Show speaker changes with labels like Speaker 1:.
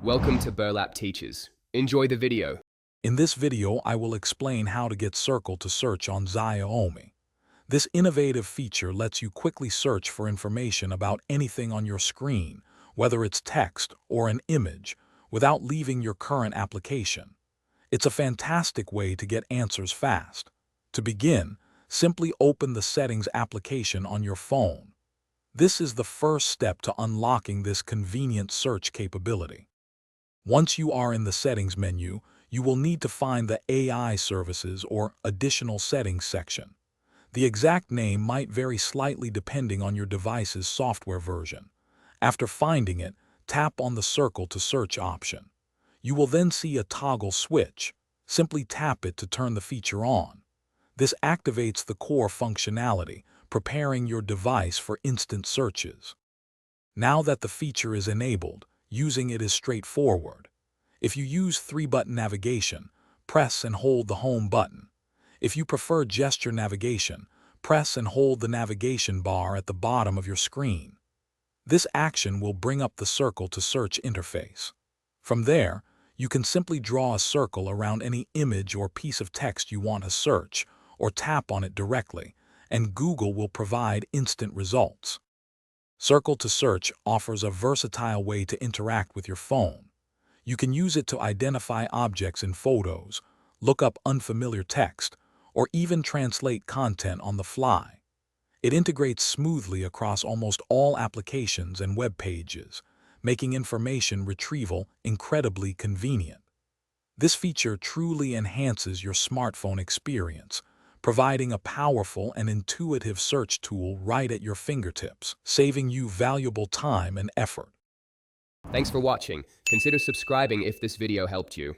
Speaker 1: Welcome to Burlap Teachers. Enjoy the video.
Speaker 2: In this video, I will explain how to get Circle to Search on Xiaomi. This innovative feature lets you quickly search for information about anything on your screen, whether it's text or an image, without leaving your current application. It's a fantastic way to get answers fast. To begin, simply open the Settings application on your phone. This is the first step to unlocking this convenient search capability. Once you are in the Settings menu, you will need to find the AI Services or Additional Settings section. The exact name might vary slightly depending on your device's software version. After finding it, tap on the Circle to Search option. You will then see a toggle switch. Simply tap it to turn the feature on. This activates the core functionality, preparing your device for instant searches. Now that the feature is enabled, using it is straightforward. If you use 3-button navigation, press and hold the Home button. If you prefer gesture navigation, press and hold the navigation bar at the bottom of your screen. This action will bring up the Circle to Search interface. From there, you can simply draw a circle around any image or piece of text you want to search, or tap on it directly, and Google will provide instant results. Circle to Search offers a versatile way to interact with your phone. You can use it to identify objects in photos, look up unfamiliar text, or even translate content on the fly. It integrates smoothly across almost all applications and web pages, making information retrieval incredibly convenient. This feature truly enhances your smartphone experience, providing a powerful and intuitive search tool right at your fingertips, saving you valuable time and effort.
Speaker 1: Thanks for watching. Consider subscribing if this video helped you.